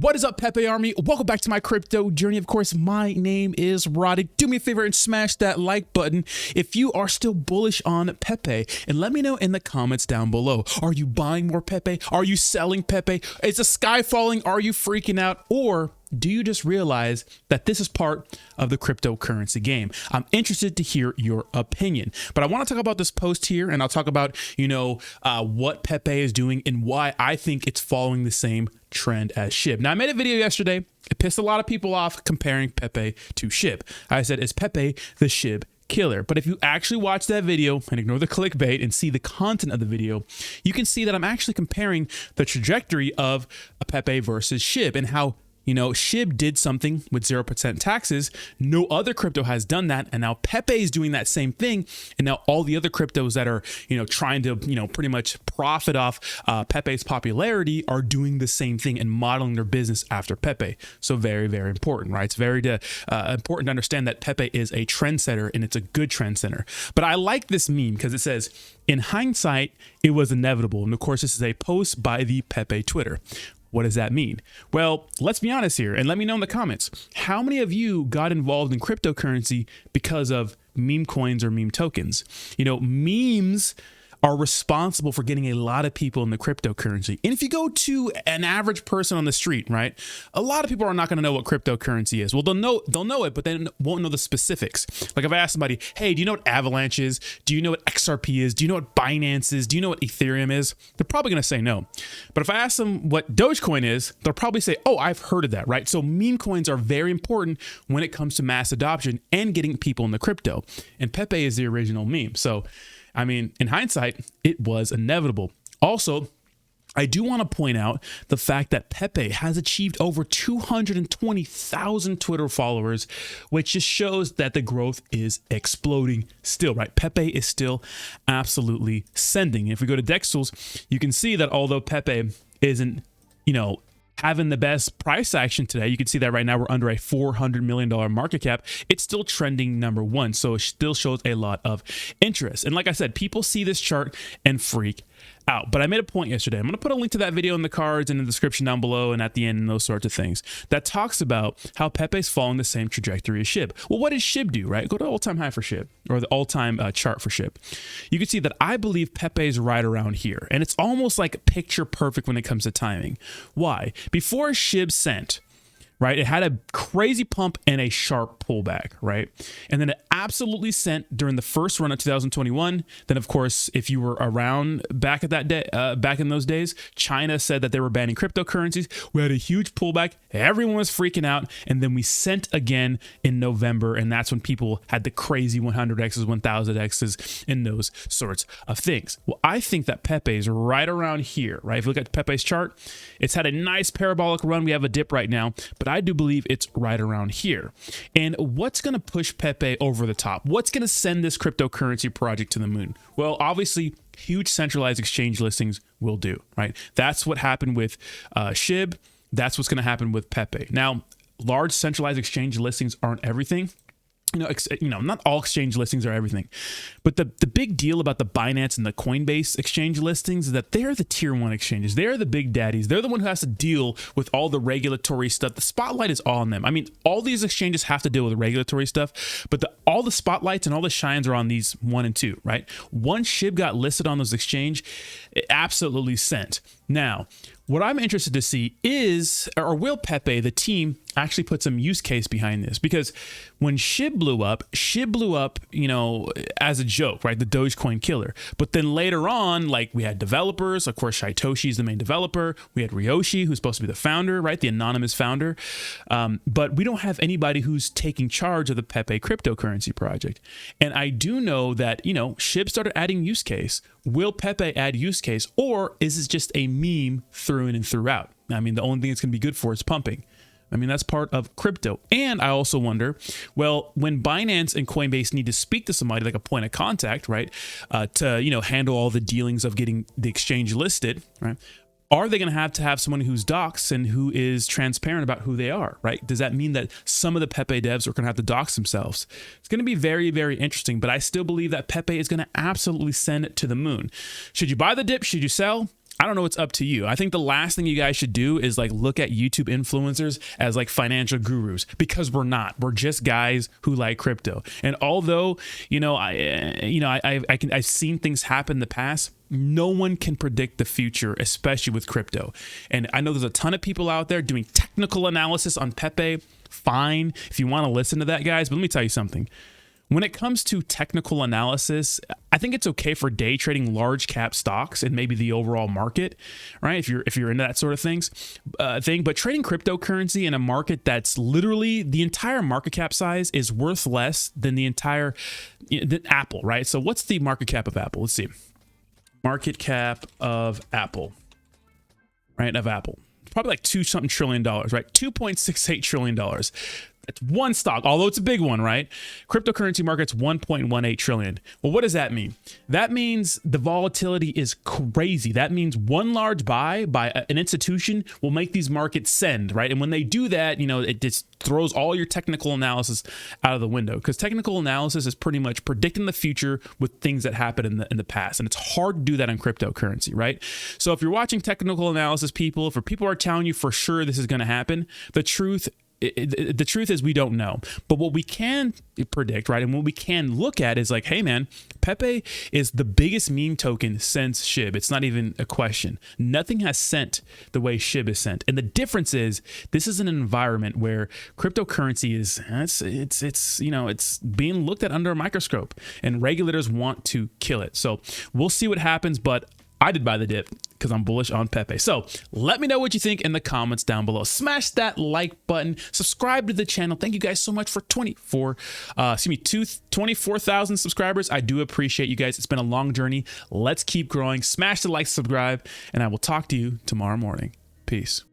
What is up, Pepe Army? Welcome back to my crypto journey. Of course, my name is Roddy. Do me a favor and smash that like button if you are still bullish on Pepe. And let me know in the comments down below. Are you buying more Pepe? Are you selling Pepe? Is the sky falling? Are you freaking out? Or do you just realize that this is part of the cryptocurrency game? I'm interested to hear your opinion. But I want to talk about this post here, and I'll talk about, what Pepe is doing and why I think it's following the same trend as SHIB. Now, I made a video yesterday. It pissed a lot of people off comparing Pepe to SHIB. I said, is Pepe the SHIB killer? But if you actually watch that video and ignore the clickbait and see the content of the video, you can see that I'm actually comparing the trajectory of a Pepe versus SHIB and how SHIB did something with 0% taxes. No other crypto has done that. And now Pepe is doing that same thing. And now all the other cryptos that are, trying to, pretty much profit off Pepe's popularity are doing the same thing and modeling their business after Pepe. So very, very important, right? It's very important to understand that Pepe is a trendsetter and it's a good trendsetter. But I like this meme because it says, in hindsight, it was inevitable. And of course, this is a post by the Pepe Twitter. What does that mean? Well, let's be honest here and let me know in the comments. How many of you got involved in cryptocurrency because of meme coins or meme tokens? Memes are responsible for getting a lot of people in the cryptocurrency. And if you go to an average person on the street, right, a lot of people are not going to know what cryptocurrency is. Well, they'll know it, but they won't know the specifics. Like if I ask somebody, hey, do you know what Avalanche is? Do you know what XRP is? Do you know what Binance is? Do you know what Ethereum is? They're probably going to say no. But if I ask them what Dogecoin is, they'll probably say, oh, I've heard of that, right? So meme coins are very important when it comes to mass adoption and getting people in the crypto. And Pepe is the original meme. So in hindsight, it was inevitable. Also, I do want to point out the fact that Pepe has achieved over 220,000 Twitter followers, which just shows that the growth is exploding still, right? Pepe is still absolutely sending. If we go to Dex Tools, you can see that although Pepe isn't, having the best price action today, you can see that right now we're under a $400 million market cap. It's still trending #1. So it still shows a lot of interest. And like I said, people see this chart and freak out. But I made a point yesterday. I'm going to put a link to that video in the cards and in the description down below and at the end and those sorts of things that talks about how Pepe's following the same trajectory as SHIB. Well, what does SHIB do, right? Go to all-time high for SHIB or the all-time chart for SHIB. You can see that I believe Pepe's right around here. And it's almost like picture perfect when it comes to timing. Why? Before SHIB sent, right, it had a crazy pump and a sharp pullback, right? And then it absolutely sent during the first run of 2021. Then, of course, if you were around back at that day, back in those days, China said that they were banning cryptocurrencies. We had a huge pullback. Everyone was freaking out. And then we sent again in November. And that's when people had the crazy 100Xs, 1000Xs, and those sorts of things. Well, I think that Pepe is right around here, right? If you look at Pepe's chart, it's had a nice parabolic run. We have a dip right now, but I do believe it's right around here. And what's going to push Pepe over the top? What's going to send this cryptocurrency project to the moon? Well, obviously, huge centralized exchange listings will do, right? That's what happened with SHIB. That's what's going to happen with Pepe. Now, large centralized exchange listings aren't everything. Not all exchange listings are everything, but the big deal about the Binance and the Coinbase exchange listings is that they're the tier 1 exchanges. They're the big daddies. They're the one who has to deal with all the regulatory stuff. The spotlight is all on them. All these exchanges have to deal with regulatory stuff, but all the spotlights and all the shines are on these 1 and 2, right? Once SHIB got listed on those exchange, it absolutely sent. Now, what I'm interested to see is, or will Pepe, the team, actually put some use case behind this? Because when SHIB blew up, as a joke, right? The Dogecoin killer. But then later on, like we had developers, of course, Saitoshi's the main developer. We had Ryoshi, who's supposed to be the founder, right? The anonymous founder. But we don't have anybody who's taking charge of the Pepe cryptocurrency project. And I do know that, SHIB started adding use case. Will Pepe add use case, or is this just a meme through in and throughout? The only thing it's going to be good for is pumping. That's part of crypto. And I also wonder, well, when Binance and Coinbase need to speak to somebody like a point of contact, right, to, handle all the dealings of getting the exchange listed, right? Are they going to have someone who's doxed and who is transparent about who they are, right? Does that mean that some of the Pepe devs are going to have to dox themselves? It's going to be very, very interesting, but I still believe that Pepe is going to absolutely send it to the moon. Should you buy the dip? Should you sell? I don't know, it's up to you. I think the last thing you guys should do is like look at YouTube influencers as like financial gurus, because we're not. We're just guys who like crypto. And although, I've seen things happen in the past, no one can predict the future, especially with crypto. And I know there's a ton of people out there doing technical analysis on Pepe. Fine, if you want to listen to that, guys. But let me tell you something. When it comes to technical analysis, I think it's okay for day trading large cap stocks and maybe the overall market, right? If you're into that sort of thing, but trading cryptocurrency in a market that's literally the entire market cap size is worth less than the entire than Apple, right? So what's the market cap of Apple? Let's see. Market cap of Apple, right? Of Apple, probably like $2-something trillion, right? $2.68 trillion. It's one stock, although it's a big one, right? Cryptocurrency market's 1.18 trillion. Well, what does that mean? That means the volatility is crazy. That means one large buy by an institution will make these markets send, right? And when they do that, it just throws all your technical analysis out of the window, because technical analysis is pretty much predicting the future with things that happen in the past. And it's hard to do that in cryptocurrency, right? So if you're watching technical analysis people, if people are telling you for sure this is going to happen, the truth is we don't know. But what we can predict, right, and what we can look at is like, hey man, Pepe is the biggest meme token since SHIB. It's not even a question. Nothing has sent the way SHIB is sent. And the difference is this is an environment where cryptocurrency is it's being looked at under a microscope, and regulators want to kill it. So we'll see what happens, but I did buy the dip because I'm bullish on Pepe. So let me know what you think in the comments down below. Smash that like button. Subscribe to the channel. Thank you guys so much for 24,000 subscribers. I do appreciate you guys. It's been a long journey. Let's keep growing. Smash the like, subscribe, and I will talk to you tomorrow morning. Peace.